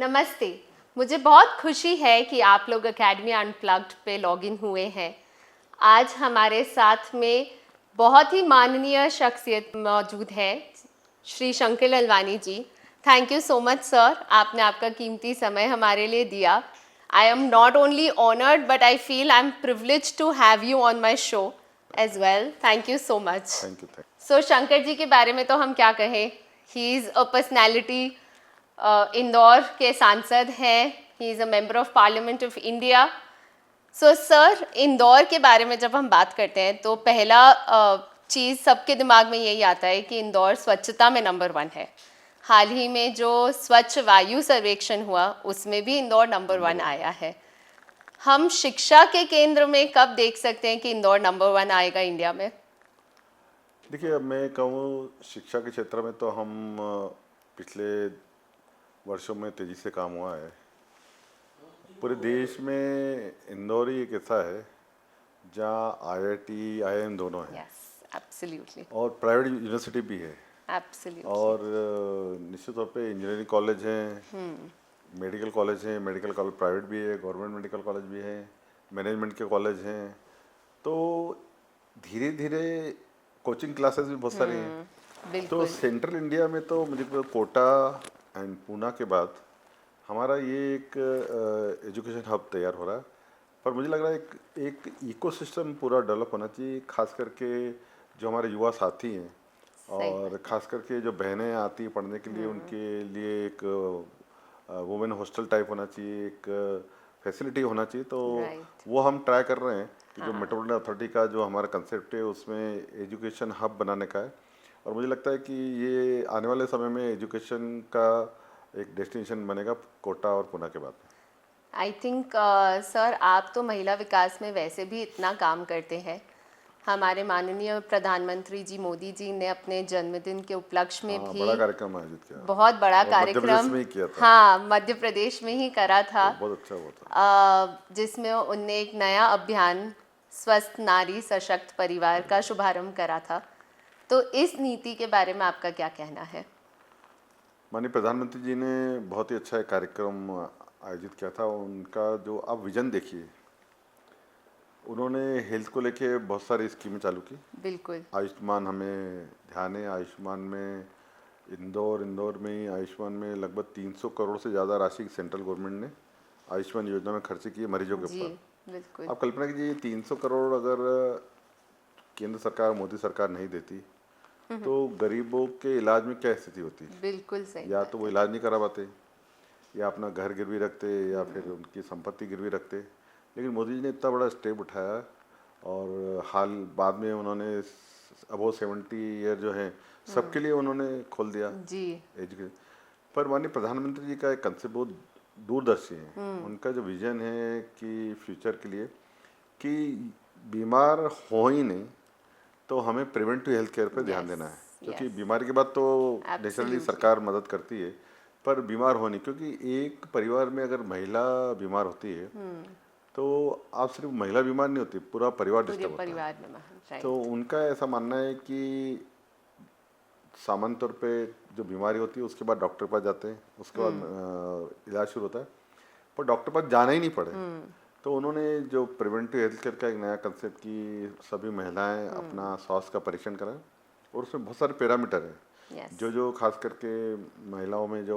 नमस्ते। मुझे बहुत खुशी है कि आप लोग एकेडमी अनप्लग्ड पे लॉगिन हुए हैं। आज हमारे साथ में बहुत ही माननीय शख्सियत मौजूद है, Shri Shankar Lalwani ji. Thank you so much sir, आपने आपका कीमती समय हमारे लिए दिया। I am not only honoured but I feel I am privilege to have you on my show as well. Thank you so much. Thank you. So Shankar ji के बारे में तो हम क्या कहें, he is a personality. Indore के सांसद हैं, he is a member of parliament of India. So sir, Indore के बारे में जब हम बात करते हैं तो पहला चीज़ सबके दिमाग में यही आता है कि इंदौर स्वच्छता में नंबर 1 है। हाल ही में जो स्वच्छ वायु सर्वेक्षण हुआ उसमें भी इंदौर नंबर 1 आया है। हम शिक्षा के केंद्र में कब देख सकते हैं कि इंदौर नंबर 1 आएगा इंडिया में? देखिए, अब मैं कहूँ शिक्षा के क्षेत्र में तो हम पिछले वर्षों में तेज़ी से काम हुआ है। पूरे देश में इंदौर ही एक ऐसा है जहाँ आईआईटी आईआईएम दोनों हैं। Yes, absolutely. और प्राइवेट यूनिवर्सिटी भी है। एब्सोल्युटली। और निश्चित तौर पे इंजीनियरिंग कॉलेज हैं, मेडिकल कॉलेज हैं, मेडिकल कॉलेज प्राइवेट भी है, गवर्नमेंट मेडिकल कॉलेज भी है, मैनेजमेंट के कॉलेज हैं। तो धीरे धीरे कोचिंग क्लासेस भी बहुत सारी हैं। तो बिल्कुल। सेंट्रल इंडिया में तो मुझे कोटा एंड पूना के बाद हमारा ये एक एजुकेशन हब तैयार हो रहा है। पर मुझे लग रहा है एक इकोसिस्टम पूरा डेवलप होना चाहिए, खास करके जो हमारे युवा साथी हैं और खास करके जो बहनें आती हैं पढ़ने के लिए, उनके लिए एक वुमेन हॉस्टल टाइप होना चाहिए, एक फैसिलिटी होना चाहिए। तो वो हम ट्राई कर रहे हैं कि जो मेट्रोपॉलिटन अथॉरिटी का जो हमारा कंसेप्ट है उसमें एजुकेशन हब बनाने का है। और मुझे लगता है कि ये आने वाले समय में एजुकेशन का एक डेस्टिनेशन बनेगा कोटा और पुणे के बाद। आई थिंक सर, आप तो महिला विकास में वैसे भी इतना काम करते हैं। हमारे माननीय प्रधानमंत्री जी मोदी जी ने अपने जन्मदिन के उपलक्ष्य में भी बड़ा कार्यक्रम आयोजित किया, बहुत बड़ा और मध्य प्रदेश कार्यक्रम, में ही किया था। हाँ, मध्य प्रदेश में ही करा था। तो बहुत अच्छा हुआ था। जिसमें उनने एक नया अभियान स्वस्थ नारी सशक्त परिवार का शुभारंभ करा था। तो इस नीति के बारे में आपका क्या कहना है? माननीय प्रधानमंत्री जी ने बहुत ही अच्छा एक कार्यक्रम आयोजित किया था। उनका जो आप विजन देखिए, उन्होंने हेल्थ को लेके बहुत सारी स्कीमें चालू की। बिल्कुल। आयुष्मान हमें ध्यान है, आयुष्मान में इंदौर में ही आयुष्मान में लगभग 300 करोड़ से ज़्यादा राशि सेंट्रल गवर्नमेंट ने आयुष्मान योजना में खर्च की है मरीजों के ऊपर। बिल्कुल। आप कल्पना कीजिए, 300 करोड़ अगर केंद्र सरकार मोदी सरकार नहीं देती तो गरीबों के इलाज में क्या स्थिति होती। बिल्कुल सही। या तो वो इलाज नहीं करा पाते, या अपना घर गिरवी रखते, या फिर उनकी संपत्ति गिरवी रखते। लेकिन मोदी जी ने इतना बड़ा स्टेप उठाया और हाल बाद में उन्होंने अबव 70 ईयर जो है सबके लिए उन्होंने खोल दिया जी। एजुकेशन। पर माननीय प्रधानमंत्री जी का एक कंसेप्ट बहुत दूरदर्शी है। उनका जो विजन है कि फ्यूचर के लिए कि बीमार हो ही नहीं तो हमें प्रिवेंटिव हेल्थ केयर पर ध्यान देना है। क्योंकि बीमारी के बाद तो नेचुरली सरकार मदद करती है, पर बीमार होने, क्योंकि एक परिवार में अगर महिला बीमार होती है तो आप सिर्फ महिला बीमार नहीं होती, पूरा परिवार डिस्टर्ब होता है। तो उनका ऐसा मानना है कि सामान्य तौर पे जो बीमारी होती है उसके बाद डॉक्टर पास जाते हैं, उसके बाद इलाज शुरू होता है, पर डॉक्टर पास जाना ही नहीं पड़े। तो उन्होंने जो प्रिवेंटिव हेल्थ केयर का एक नया कंसेप्ट कि सभी महिलाएं अपना स्वास्थ्य का परीक्षण कराएं, और उसमें बहुत सारे पैरामीटर हैं। जो खास करके महिलाओं में जो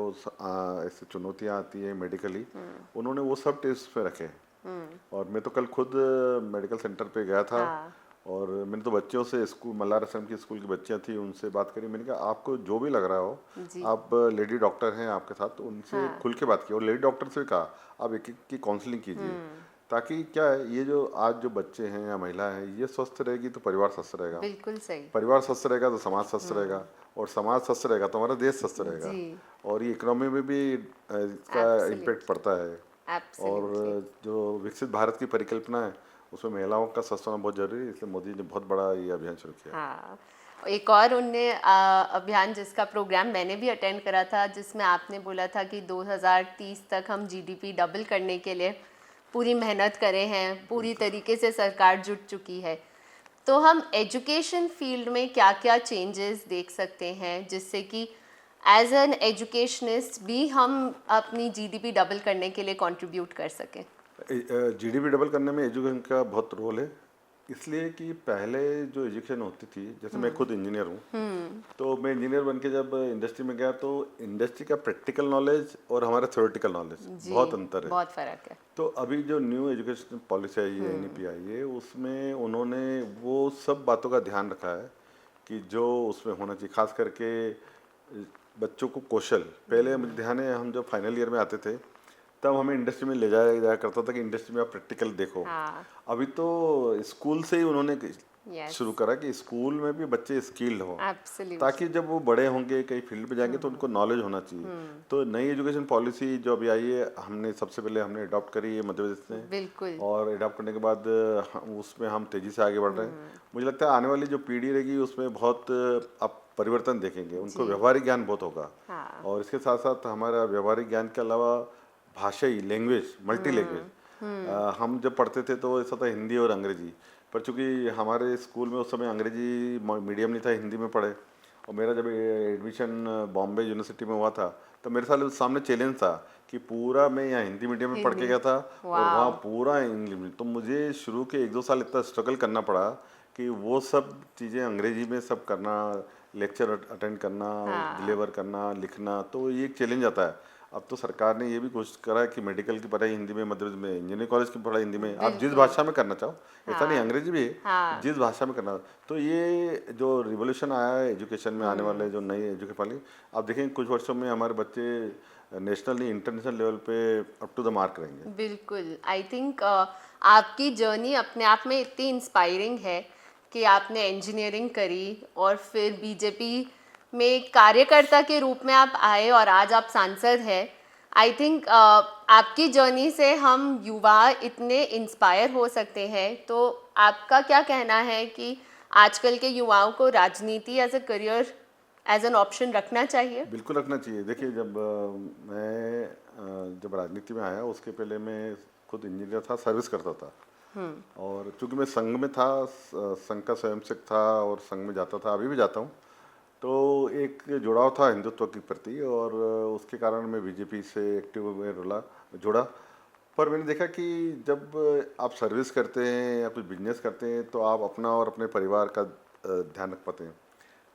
ऐसी चुनौतियां आती है मेडिकली, उन्होंने वो सब टेस्ट पे रखे हैं। और मैं तो कल खुद मेडिकल सेंटर पे गया था। और मैंने तो बच्चों से, स्कूल मल्लार आश्रम की स्कूल की बच्चियां थी, उनसे बात करी। मैंने कहा आपको जो भी लग रहा हो, आप लेडी डॉक्टर हैं आपके साथ, तो उनसे खुल के बात की। और लेडी डॉक्टर से भी कहा आप एक एक की काउंसलिंग कीजिए, ताकि क्या है, ये जो आज जो बच्चे हैं या महिला हैं ये स्वस्थ रहेगी तो परिवार स्वस्थ रहेगा। बिल्कुल सही। परिवार स्वस्थ रहेगा तो समाज स्वस्थ रहेगा, और समाज स्वस्थ रहेगा तो हमारा देश स्वस्थ रहेगा। और ये इकोनॉमी में भी इसका इम्पेक्ट पड़ता है। और जो विकसित भारत की परिकल्पना है उसमें महिलाओं का स्वस्थ होना बहुत जरूरी है, इसलिए मोदी जी ने बहुत बड़ा ये अभियान शुरू किया। हाँ, एक और उनने अभियान जिसका प्रोग्राम मैंने भी अटेंड करा था, जिसमें आपने बोला था कि 2030 तक हम जीडीपी डबल करने के लिए पूरी मेहनत करे हैं, पूरी तरीके से सरकार जुट चुकी है। तो हम एजुकेशन फील्ड में क्या क्या चेंजेस देख सकते हैं जिससे कि एज एन एजुकेशनिस्ट भी हम अपनी जीडीपी डबल करने के लिए कंट्रीब्यूट कर सकें? जीडीपी डबल करने में एजुकेशन का बहुत रोल है, इसलिए कि पहले जो एजुकेशन होती थी, जैसे मैं खुद इंजीनियर हूँ, तो मैं इंजीनियर बन के जब इंडस्ट्री में गया तो इंडस्ट्री का प्रैक्टिकल नॉलेज और हमारा थ्योरेटिकल नॉलेज जी, बहुत अंतर है। बहुत फर्क है। तो अभी जो न्यू एजुकेशन पॉलिसी आई है, एनईपी आई है, उसमें उन्होंने वो सब बातों का ध्यान रखा है कि जो उसमें होना चाहिए, खास करके बच्चों को कौशल। पहले मुझे ध्यान है, हम जब फाइनल ईयर में आते थे तब हमें इंडस्ट्री में ले जाया जाया करता था कि इंडस्ट्री में आप प्रैक्टिकल देखो। हाँ, अभी तो स्कूल से ही उन्होंने यस, शुरू करा कि स्कूल में भी बच्चे स्किल्ड हों, एब्सोल्युटली। ताकि जब वो बड़े होंगे कई फील्ड पे जाएंगे तो उनको नॉलेज होना चाहिए। तो नई एजुकेशन पॉलिसी जो अभी आई है, हमने सबसे पहले हमने अडॉप्ट करी है मध्य प्रदेश ने, बिल्कुल। और अडॉप्ट करने के बाद उसमें हम तेज़ी से आगे बढ़ रहे हैं। मुझे लगता है आने वाली जो पीढ़ी रहेगी उसमें बहुत आप परिवर्तन देखेंगे, उनको जी। व्यवहारिक ज्ञान बहुत होगा। हाँ, और इसके साथ साथ हमारा व्यवहारिक ज्ञान के अलावा भाषाई लैंग्वेज, मल्टी लैंग्वेज। हम जब पढ़ते थे तो ऐसा था हिंदी और अंग्रेजी, पर चूंकि हमारे स्कूल में उस समय अंग्रेजी मीडियम नहीं था, हिंदी में पढ़े। और मेरा जब एडमिशन बॉम्बे यूनिवर्सिटी में हुआ था तो मेरे सामने चैलेंज था कि पूरा मैं यहाँ हिंदी मीडियम में पढ़ के हिंदी, गया था और वहाँ वाओ, पूरा इंग्लिश में। तो मुझे शुरू के 1-2 साल इतना स्ट्रगल करना पड़ा कि वो सब चीज़ें अंग्रेजी में सब करना, लेक्चर अटेंड करना, हाँ, डिलीवर करना, लिखना, तो ये एक चैलेंज आता है। अब तो सरकार ने ये भी कोशिश करा है कि मेडिकल की पढ़ाई हिंदी में, मध्य प्रदेश में इंजीनियरिंग कॉलेज की पढ़ाई हिंदी में, आप जिस बिल्कुल, भाषा में करना चाहो, ऐसा नहीं हाँ, अंग्रेजी भी है, हाँ, जिस भाषा में करना। तो ये जो रिवोल्यूशन आया है एजुकेशन में, आने वाले जो नई एजुकेशन पॉलिसी, आप देखेंगे कुछ वर्षों में हमारे बच्चे नेशनल नहीं इंटरनेशनल लेवल पे अप टू द मार्क रहेंगे। बिल्कुल। आई थिंक आपकी जर्नी अपने आप में इतनी इंस्पायरिंग है कि आपने इंजीनियरिंग करी और फिर बीजेपी में कार्यकर्ता के रूप में आप आए और आज आप सांसद हैं। आई थिंक आपकी जर्नी से हम युवा इतने इंस्पायर हो सकते हैं। तो आपका क्या कहना है कि आजकल के युवाओं को राजनीति as a career, as an option रखना चाहिए? बिल्कुल रखना चाहिए। देखिए, जब मैं जब राजनीति में आया उसके पहले मैं खुद इंजीनियर था, सर्विस करता था। और चूंकि मैं संघ में था, संघ का स्वयंसेवक था और संघ में जाता था, अभी भी जाता हूँ, तो एक जुड़ाव था हिंदुत्व के प्रति, और उसके कारण मैं बीजेपी से एक्टिव में जुड़ा। पर मैंने देखा कि जब आप सर्विस करते हैं या कुछ बिजनेस करते हैं तो आप अपना और अपने परिवार का ध्यान रख पाते हैं,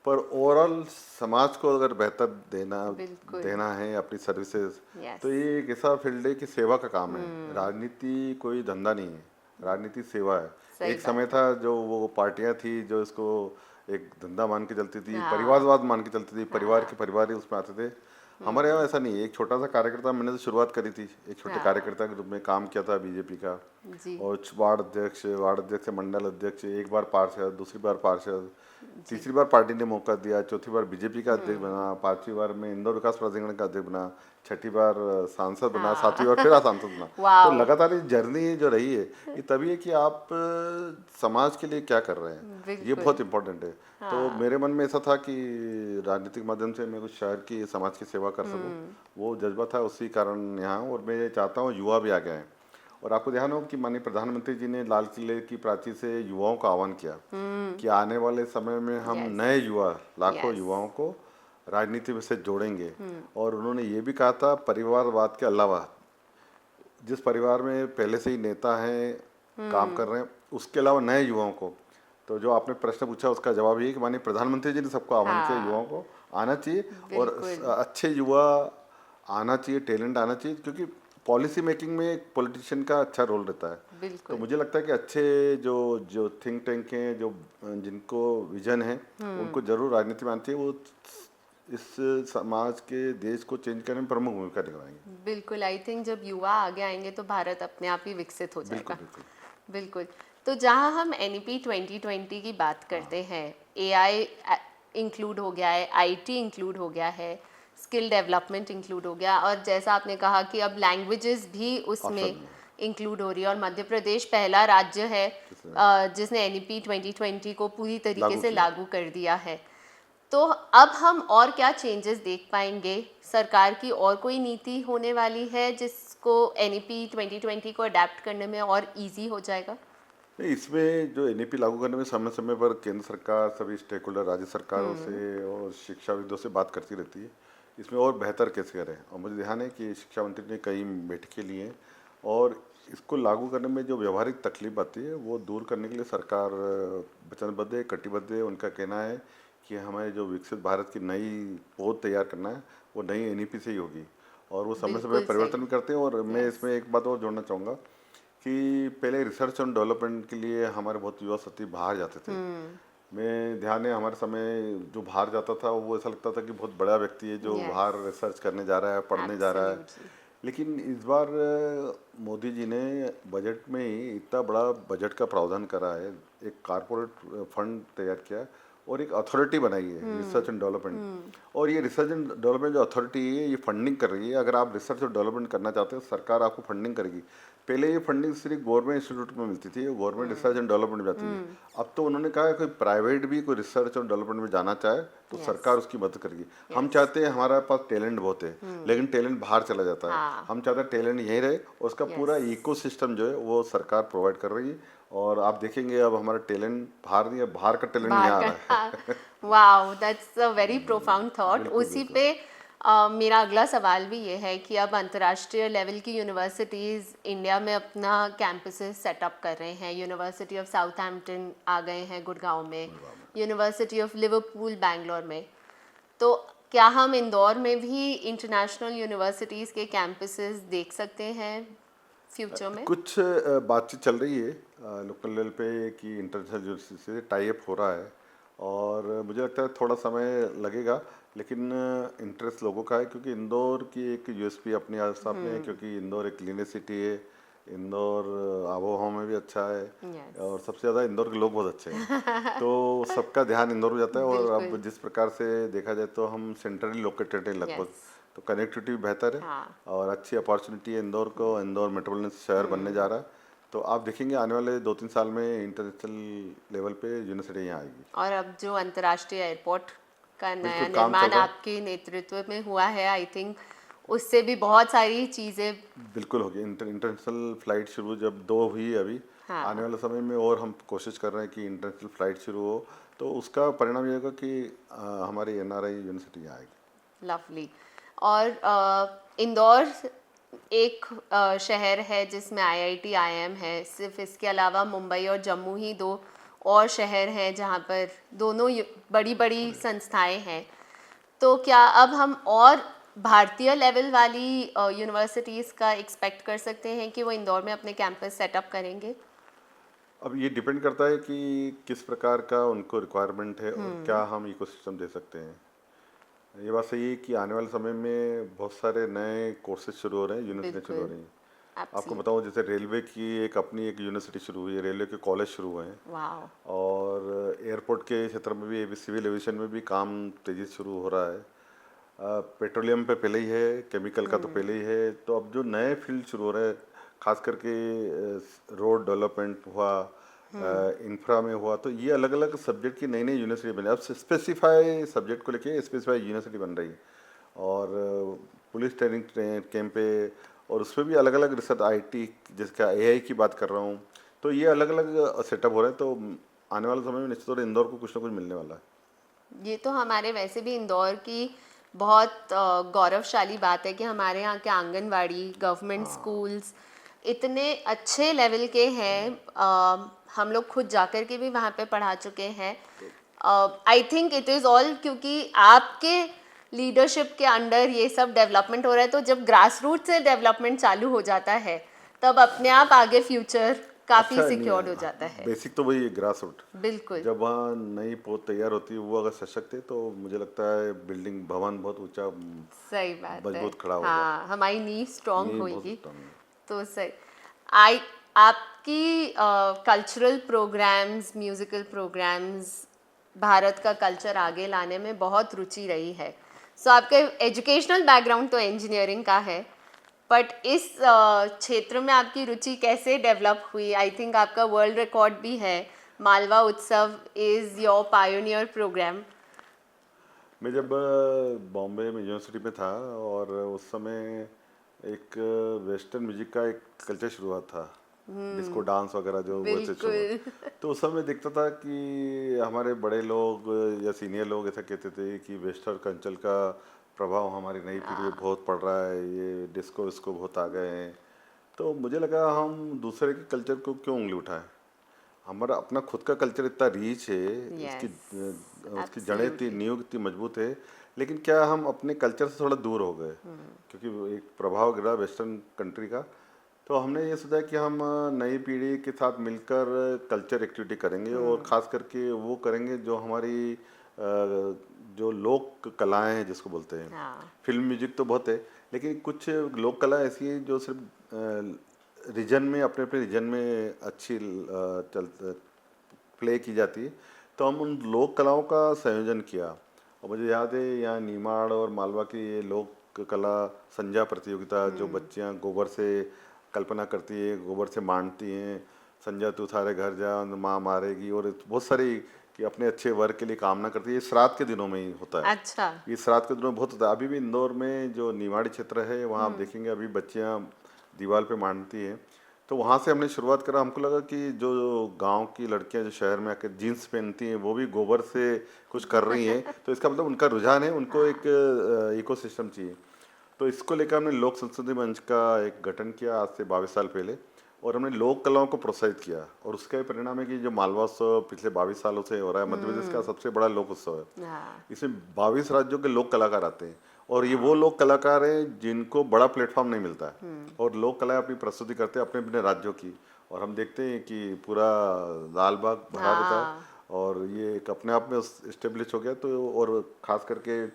पर ओवरऑल समाज को अगर बेहतर बिल्कुल, देना है अपनी सर्विसेज, यस, तो ये एक ऐसा फील्ड है कि सेवा का काम है। राजनीति कोई धंधा नहीं है, राजनीति सेवा है। सही एक समय बात है। था जो वो पार्टियां थी जो इसको एक धंधा मान के चलती थी, हाँ, परिवारवाद मान के चलती थी, परिवार हाँ, के परिवार ही उसमें आते थे। हमारे यहाँ ऐसा नहीं है। एक छोटा सा कार्यकर्ता, मैंने तो शुरुआत करी थी एक छोटे हाँ, कार्यकर्ता के रूप में, काम किया था बीजेपी का, जी, और वार्ड अध्यक्ष से मंडल अध्यक्ष, एक बार पार्षद, दूसरी बार पार्षद, जी, तीसरी बार पार्टी ने मौका दिया, चौथी बार बीजेपी का अध्यक्ष बना, पांचवी बार मैं इंदौर विकास प्राधिकरण का अध्यक्ष बना, छठी बार सांसद बना, सातवीं बार फिर सांसद बना। तो वाओ, लगातार ये जर्नी जो रही है, ये तभी है कि आप समाज के लिए क्या कर रहे हैं, ये बिल्कुल, बहुत इंपॉर्टेंट है। तो हाँ, मेरे मन में ऐसा था कि राजनीतिक माध्यम से मैं कुछ शहर की समाज की सेवा कर सकूं, वो जज्बा था, उसी कारण यहाँ हूं। और मैं चाहता हूँ युवा भी आगे आए। और आपको ध्यान हो कि माननीय प्रधानमंत्री जी ने लाल किले की प्राचीर से युवाओं का आह्वान किया कि आने वाले समय में हम यस, नए युवा, लाखों यस, युवाओं को राजनीति में से जोड़ेंगे। और उन्होंने ये भी कहा था, परिवारवाद के अलावा जिस परिवार में पहले से ही नेता हैं, काम कर रहे हैं, उसके अलावा नए युवाओं को। तो जो आपने प्रश्न पूछा उसका जवाब ये है कि माननीय प्रधानमंत्री जी ने सबको आह्वान किया, युवाओं हाँ, को आना चाहिए, और बिल्कुल, अच्छे युवा आना चाहिए, टैलेंट आना चाहिए, क्योंकि पॉलिसी मेकिंग में एक पॉलिटिशियन का अच्छा रोल रहता है। तो बिल्कुल, मुझे लगता है कि अच्छे जो जो थिंक टैंक हैं, जो जिनको विजन है, उनको जरूर राजनीति में आना चाहिए। वो इस समाज के, देश को चेंज करने में प्रमुख भूमिका निभाएंगे। बिल्कुल। आई थिंक जब युवा आगे आएंगे तो भारत अपने आप ही विकसित हो बिल्कुल जाएगा। बिल्कुल। बिल्कुल। तो जहाँ हम एनईपी 2020 की बात करते हैं, एआई इंक्लूड हो गया है, आईटी इंक्लूड हो गया है, स्किल डेवलपमेंट इंक्लूड हो गया, और जैसा आपने कहा कि अब लैंग्वेजेस भी उसमें ऑप्शन इंक्लूड हो रही है, और मध्य प्रदेश पहला राज्य है किसने जिसने एनईपी 2020 को पूरी तरीके लागू से किया। लागू कर दिया है। तो अब हम और क्या चेंजेस देख पाएंगे? सरकार की और कोई नीति होने वाली है जिसको एनईपी 2020 को अडेप्ट करने में और इजी हो जाएगा? नहीं, इसमें जो एनईपी लागू करने में समय समय पर केंद्र सरकार, सभी स्टेक होल्डर, राज्य सरकारों से और शिक्षाविदों से बात करती रहती है। इसमें और बेहतर कैसे करें। और मुझे ध्यान है कि शिक्षा मंत्री ने कई बैठकें ली हैं और इसको लागू करने में जो व्यवहारिक तकलीफ आती है वो दूर करने के लिए सरकार वचनबद्ध है, कटिबद्ध है। उनका कहना है कि हमें जो विकसित भारत की नई पौध तैयार करना है वो नई एनईपी से ही होगी और वो समय समय बिल्कुल परिवर्तन सही। भी करते हैं। और मैं यस। इसमें एक बात और जोड़ना चाहूँगा कि पहले रिसर्च और डेवलपमेंट के लिए हमारे बहुत युवा साथी बाहर जाते थे। मैं ध्यान है हमारे समय जो बाहर जाता था वो ऐसा लगता था कि बहुत बड़ा व्यक्ति है जो यस, बाहर रिसर्च करने जा रहा है, पढ़ने जा रहा है। एब्सोल्युटली। लेकिन इस बार मोदी जी ने बजट में ही इतना बड़ा बजट का प्रावधान करा है, एक कारपोरेट फंड तैयार किया और एक अथॉरिटी बनाई है रिसर्च एंड डेवलपमेंट। और ये रिसर्च एंड डेवलपमेंट जो अथॉरिटी है ये फंडिंग कर रही है। अगर आप रिसर्च और डेवलपमेंट करना चाहते हैं सरकार आपको फंडिंग करेगी। पहले ये फंडिंग सिर्फ गवर्नमेंट इंस्टीट्यूट में मिलती थी, गवर्नमेंट रिसर्च एंड डेवलपमेंट में जाती थी। अब तो उन्होंने कहा है कोई प्राइवेट भी कोई रिसर्च और डेवलपमेंट में जाना चाहे तो यस, सरकार उसकी मदद करेगी। हम यस। चाहते हैं हमारे पास टैलेंट बहुत है लेकिन टैलेंट बाहर चला जाता है। हाँ, हम चाहते हैं टैलेंट यहीं रहे और उसका पूरा यस। इकोसिस्टम जो है वो सरकार प्रोवाइड कर रही है। और आप देखेंगे अब हमारा टैलेंट बाहर नहीं है, बाहर का टैलेंट बाहर यहाँ आ का। रहा है। हाँ, wow, that's a very profound thought. बिल्कुल उसी बिल्कुल। पे मेरा अगला सवाल भी ये है कि अब अंतर्राष्ट्रीय लेवल की यूनिवर्सिटीज़ इंडिया में अपना कैंपसेस सेटअप कर रहे हैं। यूनिवर्सिटी ऑफ साउथहैम्पटन आ गए हैं गुड़गांव में, यूनिवर्सिटी ऑफ लिवरपूल बैंगलोर में। तो क्या हम इंदौर में भी इंटरनेशनल यूनिवर्सिटीज़ के कैंपसेस देख सकते हैं फ्यूचर में? कुछ बातचीत चल रही है लोकल लेवल पे कि इंटरनेशनल यूनिवर्सिटी से टाई अप हो रहा है और मुझे लगता है थोड़ा समय लगेगा लेकिन इंटरेस्ट लोगों का है क्योंकि इंदौर की एक यूएसपी अपने आप में है क्योंकि इंदौर एक क्लीन सिटी है। इंदौर आबो हवा में भी अच्छा है यस। और सबसे ज़्यादा इंदौर के लोग बहुत अच्छे हैं तो सबका ध्यान इंदौर में जाता है। और अब बिल्कुल। जिस प्रकार से देखा जाए तो हम सेंट्रली लोकेटेड हैं लगभग, यस। तो कनेक्टिविटी बेहतर है हाँ। और अच्छी अपॉर्चुनिटी है इंदौर को। इंदौर मेट्रोपॉलिटन शहर बनने जा रहा है तो आप देखेंगे आने वाले 2-3 साल में इंटरनेशनल लेवल पे यूनिवर्सिटी यहाँ आएगी। और अब जो अंतर्राष्ट्रीय एयरपोर्ट का नया बिल्कुल काम चल निर्माण रहा है, आपके नेतृत्व में हुआ है, आई थिंक उससे भी बहुत सारी चीज़ें। बिल्कुल होगी। इंटरनेशनल फ्लाइट शुरू जब 2 हुई अभी, आने हाँ, वाले समय में और हम कोशिश कर रहे हैं कि इंटरनेशनल फ्लाइट शुरू हो तो उसका परिणाम ये होगा कि हमारी एनआरआई यूनिवर्सिटी यहाँ आएगी। लवली। और इंदौर एक शहर है जिसमें आईआईटी आईआईएम है। सिर्फ इसके अलावा मुंबई और जम्मू ही दो और शहर हैं जहाँ पर दोनों बड़ी बड़ी संस्थाएं हैं। तो क्या अब हम और भारतीय लेवल वाली यूनिवर्सिटीज़ का एक्सपेक्ट कर सकते हैं कि वो इंदौर में अपने कैंपस सेटअप करेंगे? अब ये डिपेंड करता है कि किस प्रकार का उनको रिक्वायरमेंट है और क्या हम इकोसिस्टम दे सकते हैं। ये बात सही है कि आने वाले समय में बहुत सारे नए कोर्सेज शुरू हो रहे हैं, यूनिवर्सिटी शुरू हो बिल्कुल। रही हैं। आपको एब्सोल्युटली। बताऊं जैसे रेलवे की एक अपनी एक यूनिवर्सिटी शुरू हुई है, रेलवे के कॉलेज शुरू हुए हैं वाओ। और एयरपोर्ट के क्षेत्र में भी सिविल एविएशन में भी काम तेज़ी से शुरू हो रहा है। पेट्रोलियम पे पहले ही है, केमिकल का तो पहले ही है। तो अब जो नए फील्ड शुरू हो रहे हैं खास करके रोड डेवलपमेंट हुआ, इंफ्रा में हुआ, तो ये अलग अलग सब्जेक्ट की नई नई यूनिवर्सिटी बनी। अब स्पेसिफाई सब्जेक्ट को लेके स्पेसिफाई यूनिवर्सिटी बन रही है और पुलिस ट्रेनिंग कैंप पे और उसमें भी अलग अलग रिसर्च आईटी जिसका एआई की बात कर रहा हूँ। तो ये अलग अलग सेटअप हो रहे हैं तो आने वाले समय में निश्चित तौर पर इंदौर को कुछ ना कुछ मिलने वाला है। ये तो हमारे वैसे भी इंदौर की बहुत गौरवशाली बात है कि हमारे यहाँ के आंगनवाड़ी, गवर्नमेंट स्कूल्स इतने अच्छे लेवल के हैं। हम लोग खुद जाकर के भी वहाँ पे पढ़ा चुके हैं। I think it is all क्योंकि आपके लीडरशिप के अंडर ये सब डेवलपमेंट हो रहा है। तो जब ग्रास रूट से डेवलपमेंट चालू हो जाता है तब अपने आप आगे फ्यूचर काफ़ी अच्छा नहीं सिक्योर्ड हो जाता है। बेसिक तो वही है ग्रास रूट। बिल्कुल। जब वहाँ नई पौध तैयार होती है वो अगर सशक्त है तो मुझे लगता है बिल्डिंग भवन बहुत ऊंचा सही बात है। मजबूत खड़ा होगा। हाँ, हमारी नींव स्ट्रांग ये बहुत होगी। स्ट्रांग है। तो सही। आई आपकी cultural programmes, musical programmes Bharat का कल्चर आगे लाने में बहुत रुचि रही है। सो आपके एजुकेशनल बैकग्राउंड तो इंजीनियरिंग का है, बट इस क्षेत्र में आपकी रुचि कैसे डेवलप हुई? आई थिंक आपका वर्ल्ड रिकॉर्ड भी है। मालवा उत्सव इज़ योर पायोनियर प्रोग्राम। मैं जब बॉम्बे में यूनिवर्सिटी में था और उस समय एक वेस्टर्न म्यूजिक का एक कल्चर शुरू हुआ था, डिस्को डांस वगैरह जो वो से शुरू हुआ। बिल्कुल। तो उस समय देखता था कि हमारे बड़े लोग या सीनियर लोग ऐसा कहते थे कि वेस्टर्न कल्चर का प्रभाव हमारी नई पीढ़ी पे बहुत पड़ रहा है, ये डिस्को विस्को बहुत आ गए हैं। तो मुझे लगा हम दूसरे के कल्चर को क्यों उंगली उठाएं। हमारा अपना खुद का कल्चर इतना रीच है, उसकी यस, उसकी जड़ें इतनी, एब्सोल्युटली। नींव इतनी मजबूत है, लेकिन क्या हम अपने कल्चर से थोड़ा दूर हो गए क्योंकि वो एक प्रभाव गिरा वेस्टर्न कंट्री का। तो हमने ये सोचा कि हम नई पीढ़ी के साथ मिलकर कल्चर एक्टिविटी करेंगे और ख़ास करके वो करेंगे जो हमारी जो लोक कलाएं हैं जिसको बोलते हैं। हाँ, फिल्म म्यूजिक तो बहुत है, लेकिन कुछ लोक कला ऐसी है जो सिर्फ रीजन में, अपने अपने रीजन में अच्छी चल प्ले की जाती है। तो हम उन लोक कलाओं का संयोजन किया और मुझे याद है यहाँ नीमाड़ और मालवा की ये लोक कला संजा प्रतियोगिता, जो बच्चियाँ गोबर से कल्पना करती है, गोबर से मांडती हैं, संजा तू थारे घर जा माँ मारेगी, और बहुत सारी कि अपने अच्छे वर्क के लिए कामना करती है। ये श्राद्ध के दिनों में ही होता है। अच्छा। ये श्राद्ध के दिनों में बहुत होता है। अभी भी इंदौर में जो निवाड़ी क्षेत्र है वहाँ आप देखेंगे अभी बच्चियाँ दीवार पे मांडती हैं। तो वहाँ से हमने शुरुआत करा। हमको लगा कि जो गांव की लड़कियां जो शहर में आकर जीन्स पहनती हैं वो भी गोबर से कुछ कर रही हैं, तो इसका मतलब उनका रुझान है, उनको एक इकोसिस्टम चाहिए। तो इसको लेकर हमने लोक संस्कृति मंच का एक गठन किया आज से 22 साल पहले, और हमने लोक कलाओं को प्रोत्साहित किया, और उसका परिणाम है कि जो मालवा उत्सव पिछले 22 सालों से हो रहा है, मध्य प्रदेश का सबसे बड़ा लोक उत्सव है। हाँ, इसमें 22 राज्यों के लोक कलाकार आते हैं, और ये वो लोक कलाकार हैं जिनको बड़ा प्लेटफॉर्म नहीं मिलता है, और लोक कलाएं अपनी प्रस्तुति करते हैं अपने अपने राज्यों की, और हम देखते हैं कि पूरा लाल बाग भरा रहता है, हाँ, और ये एक अपने आप में इस्टेब्लिश हो गया। तो और ख़ास करके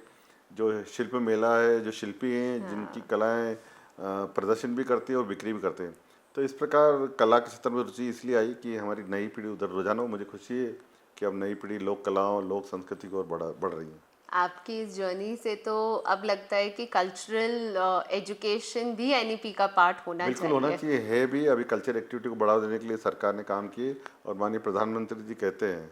जो शिल्प मेला है, जो शिल्पी हैं जिनकी कलाएं प्रदर्शन भी करती है और बिक्री भी करते हैं। तो इस प्रकार कला के क्षेत्र में रुचि इसलिए आई कि हमारी नई पीढ़ी उधर रुझान हो। मुझे खुशी है कि अब नई पीढ़ी लोक कलाओं, लोक संस्कृति की ओर बढ़ रही है। आपकी इस जर्नी से तो अब लगता है कि कल्चरल एजुकेशन भी एनईपी का पार्ट होना बिल्कुल होना चाहिए। चाहिए, है भी। अभी कल्चर एक्टिविटी को बढ़ावा देने के लिए सरकार ने काम किए, और माननीय प्रधानमंत्री जी कहते हैं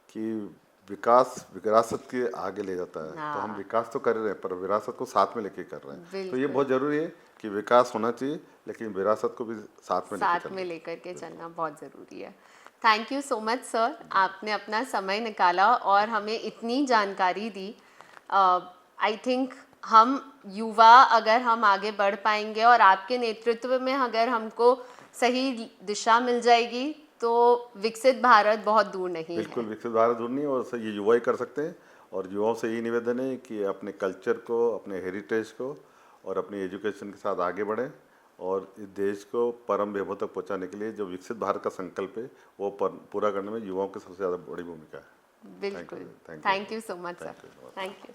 कि विकास विरासत के आगे ले जाता है। तो हम हाँ, विकास तो कर रहे हैं पर विरासत को साथ में लेके कर रहे हैं। तो ये बिल्कुल। बहुत ज़रूरी है कि विकास होना चाहिए, लेकिन विरासत को भी साथ में लेके साथ चलना में है। लेकर के चलना बहुत ज़रूरी है। Thank you so much sir, आपने अपना समय निकाला और हमें इतनी जानकारी दी। आई थिंक हम युवा अगर हम आगे बढ़ पाएंगे और आपके नेतृत्व में अगर हमको सही दिशा मिल जाएगी तो विकसित भारत बहुत दूर नहीं बिल्कुल है। विकसित भारत दूर नहीं है, और ये युवा ही कर सकते हैं। और युवाओं से यही निवेदन है कि अपने कल्चर को, अपने हेरिटेज को और अपनी एजुकेशन के साथ आगे बढ़ें, और इस देश को परम वैभव तक पहुंचाने के लिए जो विकसित भारत का संकल्प है वो पूरा करने में युवाओं की सबसे ज़्यादा बड़ी भूमिका है। बिल्कुल। Thank you. Thank you so much sir. Thank you. Thank you.